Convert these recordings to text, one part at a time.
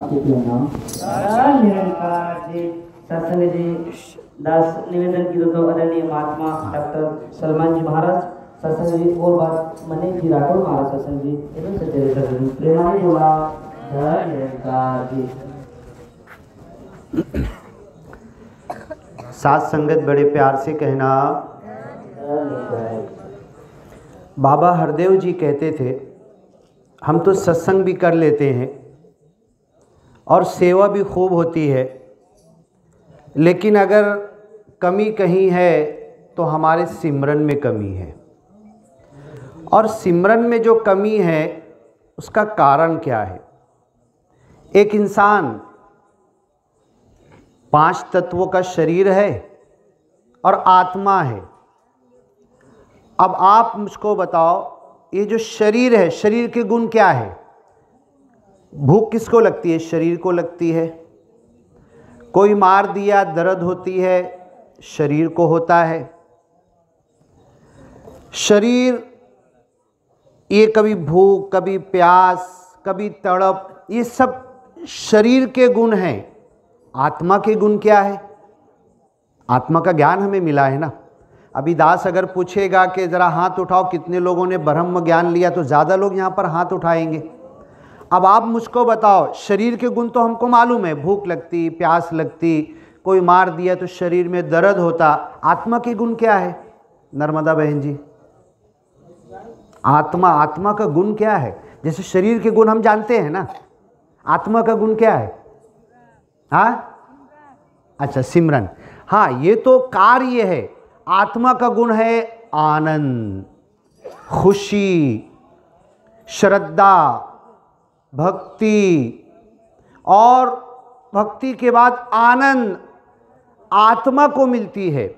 निरंकार जी सत्संग जी दास निवेदन की तो आदरणीय महात्मा डॉक्टर सलमान जी महाराज सत्संग जी और बात मनीष जी राठौर महाराज सत्संग जी एवं सच्चे सत्संग प्रेमानी बोला जय निरंकार जी। साथ संगत बड़े प्यार से कहना। बाबा हरदेव जी कहते थे हम तो सत्संग भी कर लेते हैं और सेवा भी खूब होती है, लेकिन अगर कमी कहीं है तो हमारे सिमरन में कमी है। और सिमरन में जो कमी है उसका कारण क्या है? एक इंसान 5 तत्वों का शरीर है और आत्मा है। अब आप मुझको बताओ, ये जो शरीर है, शरीर के गुण क्या है? भूख किसको लगती है? शरीर को लगती है। कोई मार दिया दर्द होती है, शरीर को होता है। शरीर ये कभी भूख, कभी प्यास, कभी तड़प, ये सब शरीर के गुण हैं। आत्मा के गुण क्या है? आत्मा का ज्ञान हमें मिला है ना। अभी दास अगर पूछेगा कि ज़रा हाथ उठाओ कितने लोगों ने ब्रह्म ज्ञान लिया, तो ज़्यादा लोग यहाँ पर हाथ उठाएंगे। अब आप मुझको बताओ, शरीर के गुण तो हमको मालूम है, भूख लगती, प्यास लगती, कोई मार दिया तो शरीर में दर्द होता। आत्मा के गुण क्या है नर्मदा बहन जी? आत्मा का गुण क्या है? जैसे शरीर के गुण हम जानते हैं ना, आत्मा का गुण क्या है? हाँ, अच्छा, सिमरन। हाँ, ये तो कार्य है। आत्मा का गुण है आनंद, खुशी, श्रद्धा, भक्ति, और भक्ति के बाद आनंद आत्मा को मिलती है।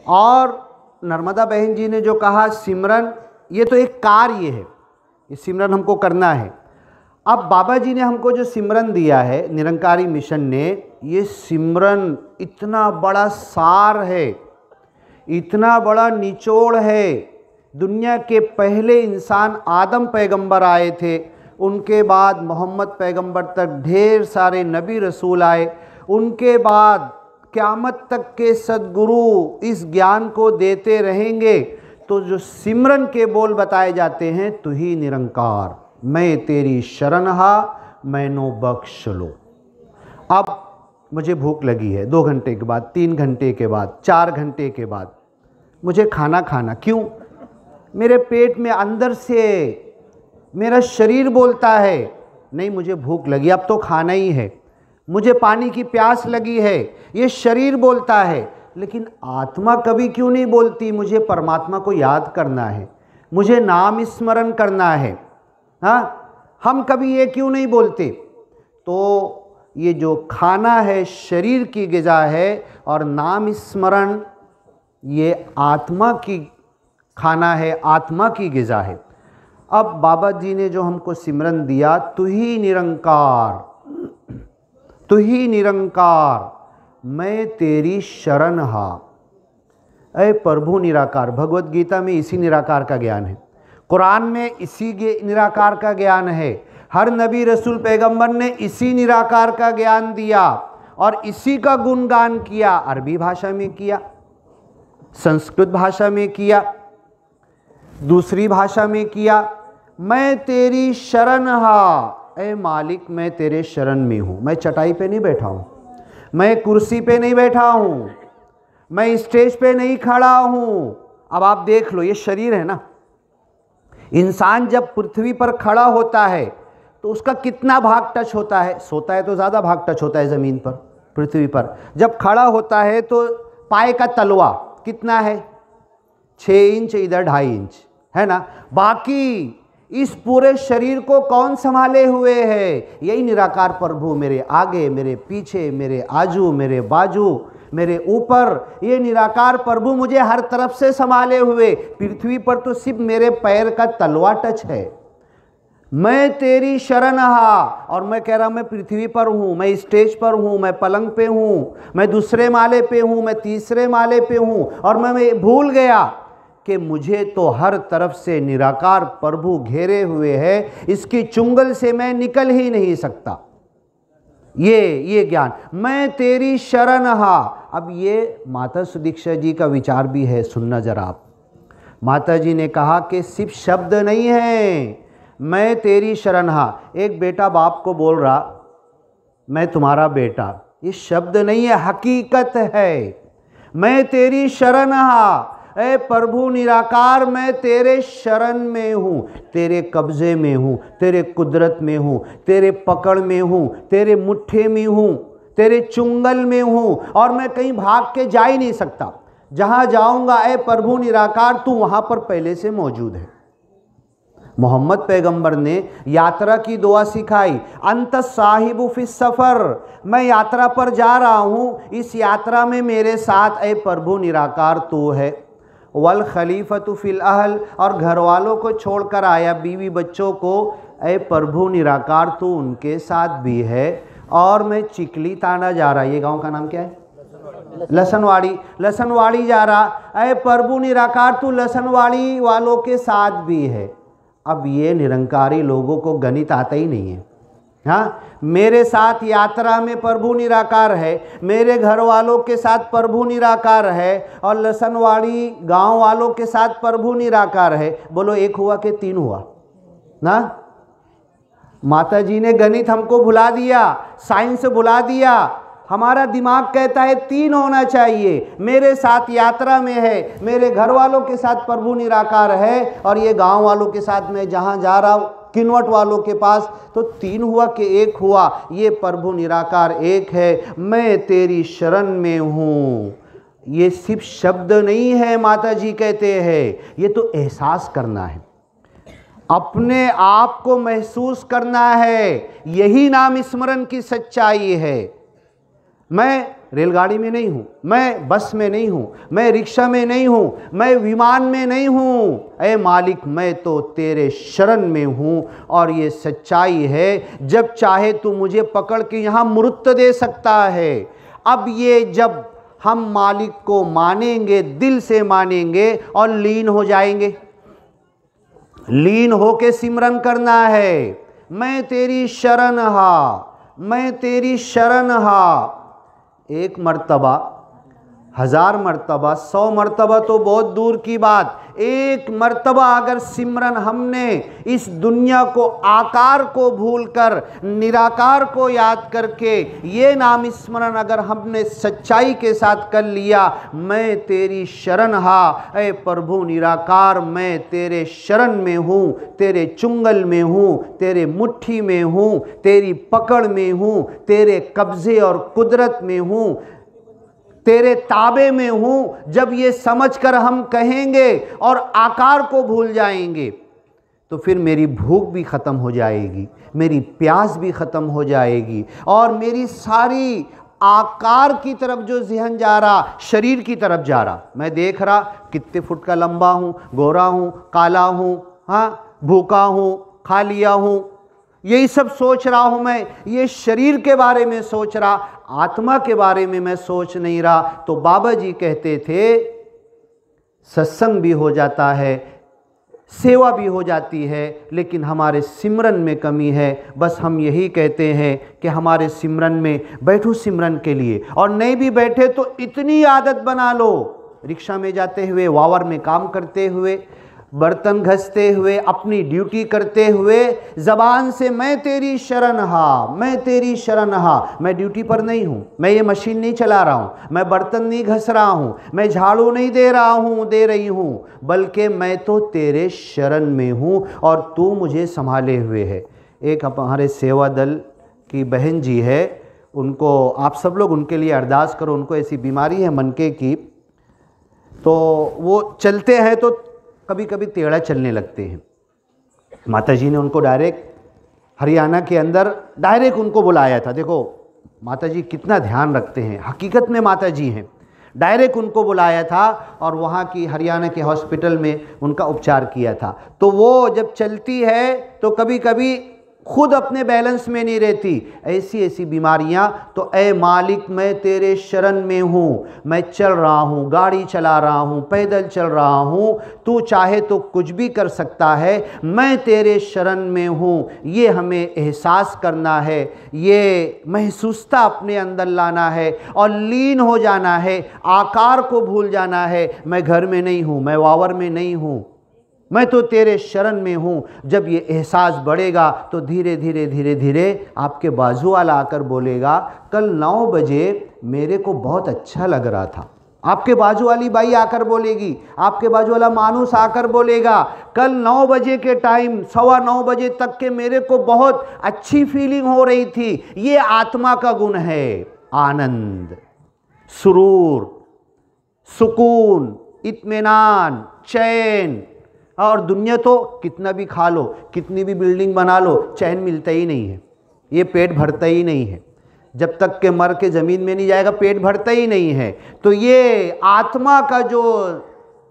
और नर्मदा बहन जी ने जो कहा सिमरन, ये तो एक कार्य है, ये सिमरन हमको करना है। अब बाबा जी ने हमको जो सिमरन दिया है निरंकारी मिशन ने, ये सिमरन इतना बड़ा सार है, इतना बड़ा निचोड़ है। दुनिया के पहले इंसान आदम पैगंबर आए थे, उनके बाद मोहम्मद पैगंबर तक ढेर सारे नबी रसूल आए, उनके बाद क़यामत तक के सद्गुरु इस ज्ञान को देते रहेंगे। तो जो सिमरन के बोल बताए जाते हैं, तू ही निरंकार, मैं तेरी शरण हा, मैनो बख्श लो। अब मुझे भूख लगी है, 2 घंटे के बाद, 3 घंटे के बाद, 4 घंटे के बाद मुझे खाना खाना। क्यों? मेरे पेट में अंदर से मेरा शरीर बोलता है नहीं, मुझे भूख लगी, अब तो खाना ही है। मुझे पानी की प्यास लगी है, ये शरीर बोलता है। लेकिन आत्मा कभी क्यों नहीं बोलती? मुझे परमात्मा को याद करना है, मुझे नाम स्मरण करना है। हाँ, हम कभी ये क्यों नहीं बोलते? तो ये जो खाना है शरीर की ग़िज़ा है, और नाम स्मरण ये आत्मा की खाना है, आत्मा की ग़िज़ा है। अब बाबा जी ने जो हमको सिमरन दिया, तू ही निरंकार, तू ही निरंकार, मैं तेरी शरण हा। अय प्रभु निराकार, भगवत गीता में इसी निराकार का ज्ञान है, कुरान में इसी निराकार का ज्ञान है, हर नबी रसूल पैगंबर ने इसी निराकार का ज्ञान दिया और इसी का गुणगान किया। अरबी भाषा में किया, संस्कृत भाषा में किया, दूसरी भाषा में किया। मैं तेरी शरण हा, ए मालिक मैं तेरे शरण में हूँ। मैं चटाई पे नहीं बैठा हूँ, मैं कुर्सी पे नहीं बैठा हूँ, मैं स्टेज पे नहीं खड़ा हूँ। अब आप देख लो, ये शरीर है ना, इंसान जब पृथ्वी पर खड़ा होता है तो उसका कितना भाग टच होता है? सोता है तो ज़्यादा भाग टच होता है ज़मीन पर, पृथ्वी पर। जब खड़ा होता है तो पाए का तलवा कितना है? 6 इंच, इधर 2.5 इंच है ना। बाकी इस पूरे शरीर को कौन संभाले हुए है? यही निराकार प्रभु, मेरे आगे, मेरे पीछे, मेरे आजू, मेरे बाजू, मेरे ऊपर, ये निराकार प्रभु मुझे हर तरफ से संभाले हुए। पृथ्वी पर तो सिर्फ मेरे पैर का तलवा टच है। मैं तेरी शरण हा, और मैं कह रहा हूँ मैं पृथ्वी पर हूँ, मैं स्टेज पर हूँ, मैं पलंग पे हूँ, मैं दूसरे माले पे हूँ, मैं तीसरे माले पे हूँ, और मैं भूल गया कि मुझे तो हर तरफ से निराकार प्रभु घेरे हुए है, इसकी चुंगल से मैं निकल ही नहीं सकता। ये ज्ञान, मैं तेरी शरण हा। अब ये माता सुदीक्षा जी का विचार भी है, सुनना जरा आप। माता जी ने कहा कि सिर्फ शब्द नहीं है, मैं तेरी शरण हा। एक बेटा बाप को बोल रहा मैं तुम्हारा बेटा, ये शब्द नहीं है, हकीकत है। मैं तेरी शरण हा, ऐ प्रभु निराकार, मैं तेरे शरण में हूँ, तेरे कब्जे में हूँ, तेरे कुदरत में हूँ, तेरे पकड़ में हूँ, तेरे मुट्ठे में हूँ, तेरे चुंगल में हूँ, और मैं कहीं भाग के जा ही नहीं सकता। जहाँ जाऊँगा ऐ प्रभु निराकार, तू वहाँ पर पहले से मौजूद है। मोहम्मद पैगंबर ने यात्रा की दुआ सिखाई, अंत साहिबु फिस सफ़र, मैं यात्रा पर जा रहा हूँ, इस यात्रा में मेरे साथ ऐ प्रभु निराकार तू है। वल खलीफतु फिल अहल, और घर वालों को छोड़कर आया, बीवी बच्चों को, ऐ प्रभु निराकार तू उनके साथ भी है। और मैं चिकली ताना जा रहा, ये गांव का नाम क्या है? लसनवाड़ी जा रहा, ऐ प्रभु निराकार तू लसनवाड़ी वालों के साथ भी है। अब ये निरंकारी लोगों को गणित आता ही नहीं है। हाँ, मेरे साथ यात्रा में प्रभु निराकार है, मेरे घर वालों के साथ प्रभु निराकार है, और लसनवाड़ी गांव वालों के साथ प्रभु निराकार है। बोलो एक हुआ कि तीन हुआ ना? माता जी ने गणित हमको भुला दिया, साइंस भुला दिया। हमारा दिमाग कहता है तीन होना चाहिए। मेरे साथ यात्रा में है, मेरे घर वालों के साथ प्रभु निराकार है, और ये गांव वालों के साथ मैं जहाँ जा रहा हूँ किन्वट वालों के पास, तो तीन हुआ कि एक हुआ। ये प्रभु निराकार एक है, मैं तेरी शरण में हूँ। ये सिर्फ शब्द नहीं है, माता जी कहते हैं, ये तो एहसास करना है, अपने आप को महसूस करना है। यही नाम स्मरण की सच्चाई है। मैं रेलगाड़ी में नहीं हूँ, मैं बस में नहीं हूँ, मैं रिक्शा में नहीं हूँ, मैं विमान में नहीं हूँ, ऐ मालिक मैं तो तेरे शरण में हूँ। और ये सच्चाई है, जब चाहे तू मुझे पकड़ के यहाँ मुर्त दे सकता है। अब ये जब हम मालिक को मानेंगे, दिल से मानेंगे और लीन हो जाएंगे, लीन होके सिमरन करना है, मैं तेरी शरण हा, मैं तेरी शरण हा। एक मर्तबा, 1000 मर्तबा, 100 मर्तबा तो बहुत दूर की बात, एक मर्तबा अगर सिमरन हमने इस दुनिया को, आकार को भूलकर निराकार को याद करके ये नाम स्मरण अगर हमने सच्चाई के साथ कर लिया, मैं तेरी शरण हा, ऐ प्रभु निराकार मैं तेरे शरण में हूँ, तेरे चुंगल में हूँ, तेरे मुट्ठी में हूँ, तेरी पकड़ में हूँ, तेरे कब्जे और कुदरत में हूँ, तेरे ताबे में हूँ। जब ये समझकर हम कहेंगे और आकार को भूल जाएंगे, तो फिर मेरी भूख भी ख़त्म हो जाएगी, मेरी प्यास भी ख़त्म हो जाएगी, और मेरी सारी आकार की तरफ जो ज़हन जा रहा, शरीर की तरफ जा रहा, मैं देख रहा कितने फुट का लंबा हूँ, गोरा हूँ, काला हूँ, हाँ भूखा हूँ, खा लिया हूँ, यही सब सोच रहा हूँ मैं। ये शरीर के बारे में सोच रहा, आत्मा के बारे में मैं सोच नहीं रहा। तो बाबा जी कहते थे सत्संग भी हो जाता है, सेवा भी हो जाती है, लेकिन हमारे सिमरन में कमी है। बस हम यही कहते हैं कि हमारे सिमरन में बैठो सिमरन के लिए, और नहीं भी बैठे तो इतनी आदत बना लो, रिक्शा में जाते हुए, वावर में काम करते हुए, बर्तन घसते हुए, अपनी ड्यूटी करते हुए, ज़बान से मैं तेरी शरण हा, मैं तेरी शरण हा। मैं ड्यूटी पर नहीं हूँ, मैं ये मशीन नहीं चला रहा हूँ, मैं बर्तन नहीं घस रहा हूँ, मैं झाड़ू नहीं दे रहा हूँ, दे रही हूँ, बल्कि मैं तो तेरे शरण में हूँ और तू मुझे संभाले हुए है। एक हमारे सेवा दल की बहन जी है, उनको आप सब लोग उनके लिए अरदास करो। उनको ऐसी बीमारी है मनके की, तो वो चलते हैं तो कभी कभी टेढ़ा चलने लगते हैं। माता जी ने उनको डायरेक्ट हरियाणा के अंदर डायरेक्ट उनको बुलाया था। देखो माता जी कितना ध्यान रखते हैं, हकीकत में माता जी हैं। डायरेक्ट उनको बुलाया था और वहाँ की हरियाणा के हॉस्पिटल में उनका उपचार किया था। तो वो जब चलती है तो कभी कभी खुद अपने बैलेंस में नहीं रहती, ऐसी ऐसी बीमारियां। तो ए मालिक मैं तेरे शरण में हूँ, मैं चल रहा हूँ, गाड़ी चला रहा हूँ, पैदल चल रहा हूँ, तू चाहे तो कुछ भी कर सकता है, मैं तेरे शरण में हूँ। ये हमें एहसास करना है, ये महसूसता अपने अंदर लाना है और लीन हो जाना है, आकार को भूल जाना है। मैं घर में नहीं हूँ, मैं वावर में नहीं हूँ, मैं तो तेरे शरण में हूँ। जब ये एहसास बढ़ेगा तो धीरे धीरे धीरे धीरे आपके बाजू वाला आकर बोलेगा, कल 9 बजे मेरे को बहुत अच्छा लग रहा था। आपके बाजू वाली बाई आकर बोलेगी, आपके बाजू वाला मानुस आकर बोलेगा, कल 9 बजे के टाइम 9:15 बजे तक के मेरे को बहुत अच्छी फीलिंग हो रही थी। ये आत्मा का गुण है, आनंद, सुरूर, सुकून, इत्मीनान, चैन। और दुनिया तो कितना भी खा लो, कितनी भी बिल्डिंग बना लो, चैन मिलता ही नहीं है, ये पेट भरता ही नहीं है। जब तक के मर के ज़मीन में नहीं जाएगा पेट भरता ही नहीं है। तो ये आत्मा का जो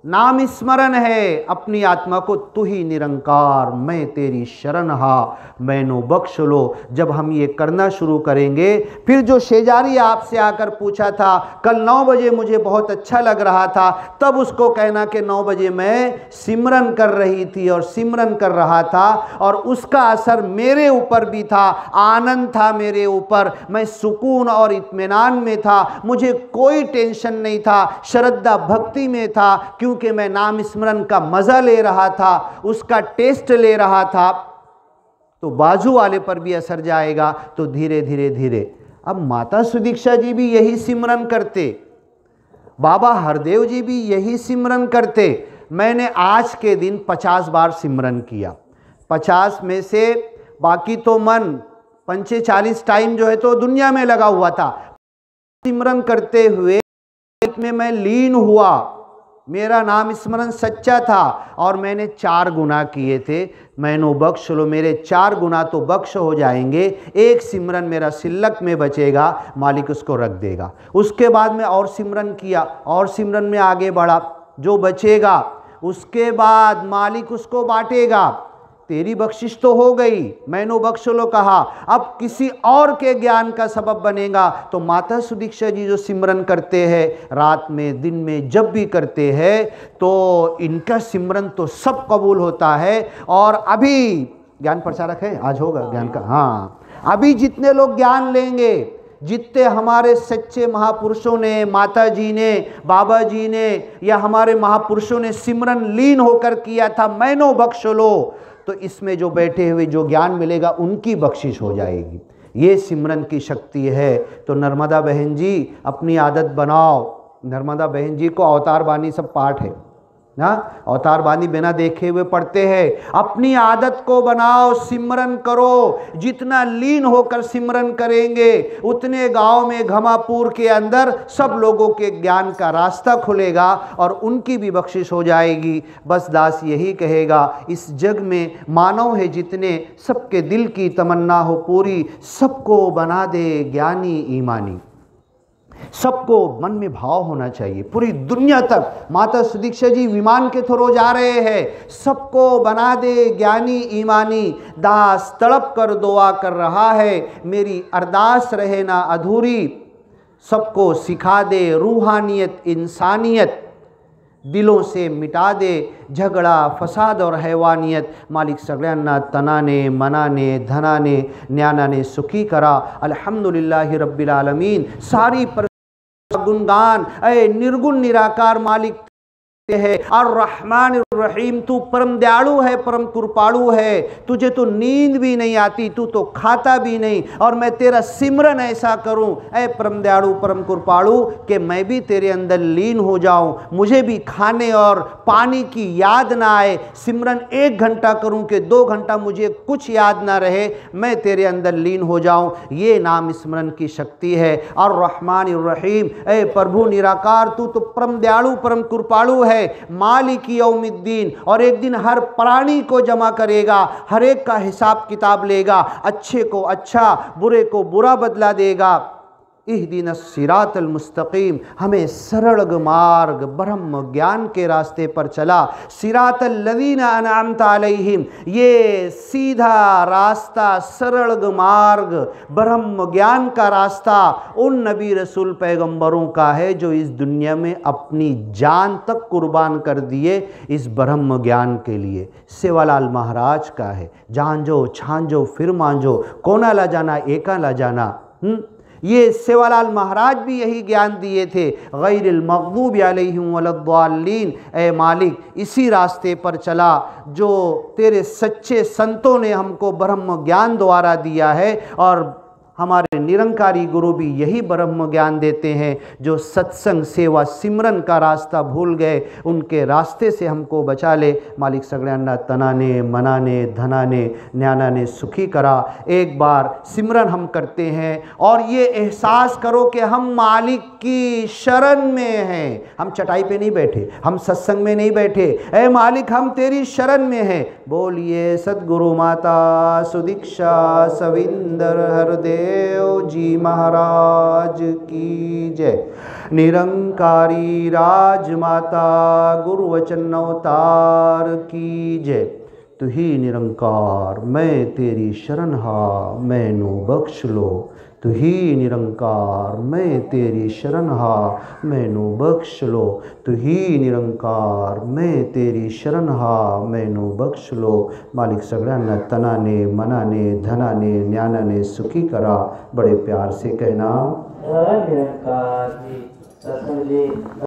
नाम स्मरण है, अपनी आत्मा को तू ही निरंकार, मैं तेरी शरण हा, मैनो बख्श लो। जब हम ये करना शुरू करेंगे, फिर जो शेजारी आपसे आकर पूछा था कल 9 बजे मुझे बहुत अच्छा लग रहा था, तब उसको कहना कि 9 बजे मैं सिमरन कर रही थी और सिमरन कर रहा था और उसका असर मेरे ऊपर भी था, आनंद था मेरे ऊपर, मैं सुकून और इत्मीनान में था, मुझे कोई टेंशन नहीं था, श्रद्धा भक्ति में था, क्योंकि मैं नाम स्मरण का मज़ा ले रहा था, उसका टेस्ट ले रहा था। तो बाजू वाले पर भी असर जाएगा। तो धीरे धीरे धीरे अब माता सुदीक्षा जी भी यही सिमरन करते, बाबा हरदेव जी भी यही सिमरन करते। मैंने आज के दिन 50 बार सिमरन किया। 50 में से बाकी तो मन 45 टाइम जो है तो दुनिया में लगा हुआ था। सिमरन करते हुए में मैं लीन हुआ, मेरा नाम स्मरण सच्चा था और मैंने 4 गुना किए थे। मैनो बख्श लो, मेरे 4 गुना तो बख्श हो जाएंगे, एक सिमरन मेरा सिल्लक में बचेगा, मालिक उसको रख देगा। उसके बाद में और सिमरन किया और सिमरन में आगे बढ़ा, जो बचेगा उसके बाद मालिक उसको बांटेगा। तेरी बख्शिश तो हो गई, मैनो बख्श लो कहा, अब किसी और के ज्ञान का सबब बनेगा। तो माता सुदीक्षा जी जो सिमरन करते हैं, रात में दिन में जब भी करते हैं, तो इनका सिमरन तो सब कबूल होता है। और अभी ज्ञान प्रचारक है, आज होगा ज्ञान का, हाँ, अभी जितने लोग ज्ञान लेंगे, जितने हमारे सच्चे महापुरुषों ने, माता जी ने, बाबा जी ने या हमारे महापुरुषों ने सिमरन लीन होकर किया था, मैनो बख्श लो, तो इसमें जो बैठे हुए जो ज्ञान मिलेगा उनकी बख्शिश हो जाएगी। ये सिमरन की शक्ति है। तो नर्मदा बहन जी अपनी आदत बनाओ। नर्मदा बहन जी को अवतार बानी सब पाठ है ना, अवतार बानी बिना देखे हुए पढ़ते हैं। अपनी आदत को बनाओ, सिमरन करो। जितना लीन होकर सिमरन करेंगे उतने गांव में, घमापुर के अंदर सब लोगों के ज्ञान का रास्ता खुलेगा और उनकी भी बख्शिश हो जाएगी। बस दास यही कहेगा, इस जग में मानव है जितने, सबके दिल की तमन्ना हो पूरी, सबको बना दे ज्ञानी ईमानी। सबको मन में भाव होना चाहिए, पूरी दुनिया तक। माता सुदीक्षा जी विमान के थ्रू जा रहे हैं, सबको बना दे ज्ञानी ईमानी। दास तड़प कर दुआ कर रहा है, मेरी अरदास रहे ना अधूरी। सबको सिखा दे रूहानियत इंसानियत, दिलों से मिटा दे झगड़ा फसाद और हैवानियत। मालिक सगळ्यांना तनाने मनाने धनाने ज्ञानाने सुखी करा। अल्हम्दुलिल्लाहि रब्बिल आलमीन। सारी गुणगान ऐ निर्गुण निराकार मालिक है। और रहमान रहीम, तू परम दयालु है, परम कृपालु है। तुझे तो नींद भी नहीं आती, तू तो खाता भी नहीं, और मैं तेरा सिमरन ऐसा करूं ऐ परम दयालु परम कृपालु कि मैं भी तेरे अंदर लीन हो जाऊं, मुझे भी खाने और पानी की याद ना आए। सिमरन 1 घंटा करूं कि 2 घंटा मुझे कुछ याद ना रहे, मैं तेरे अंदर लीन हो जाऊं। ये नाम स्मरण की शक्ति है। और रहमान रहीम, ऐ प्रभु निराकार, तू तो परम दयालु परम कृपालु है, मालिक यौमिद्दीन। और एक दिन हर प्राणी को जमा करेगा, हर एक का हिसाब किताब लेगा, अच्छे को अच्छा बुरे को बुरा बदला देगा। इहदिनस सिरातल मुस्तकीम, हमें सरल मार्ग ब्रह्म ज्ञान के रास्ते पर चला। सिरातल लज़ीना अनअमता अलैहिम, ये सीधा रास्ता सरल मार्ग ब्रह्म ज्ञान का रास्ता उन नबी रसूल पैगंबरों का है जो इस दुनिया में अपनी जान तक कुर्बान कर दिए इस ब्रह्म ज्ञान के लिए। सेवालाल महाराज का है, झांझो छांझो फिर मांझो, कोना ला जाना एका ला जाना। ये सेवालाल महाराज भी यही ज्ञान दिए थे, गैरिल मग़दूबि अलैहिम वलद्दाल्लीन, ए मालिक इसी रास्ते पर चला जो तेरे सच्चे संतों ने हमको ब्रह्म ज्ञान द्वारा दिया है। और हमारे निरंकारी गुरु भी यही ब्रह्म ज्ञान देते हैं। जो सत्संग सेवा सिमरन का रास्ता भूल गए, उनके रास्ते से हमको बचा ले मालिक। सगळ्यांना तनाने मनाने धनाने ज्ञानाने सुखी करा। एक बार सिमरन हम करते हैं और ये एहसास करो कि हम मालिक की शरण में हैं। हम चटाई पे नहीं बैठे, हम सत्संग में नहीं बैठे, ए मालिक हम तेरी शरण में हैं। बोलिए सद्गुरु माता सुदीक्षा सविंदर हरदेव जी महाराज की जय। निरंकारी राजमाता गुरु वचन अवतार की जय। तू ही निरंकार मैं तेरी शरण हा, मैनू बख्श लो। तू ही निरंकार मैं तेरी शरण हा, मैनू बख्श लो। तू ही निरंकार मैं तेरी शरण हा, मैनू बख्श लो। मालिक सगळ्यांना तनाने मनाने धनाने ज्ञानाने सुखी करा। बड़े प्यार से कहना निरंकार जी सत्संग जी।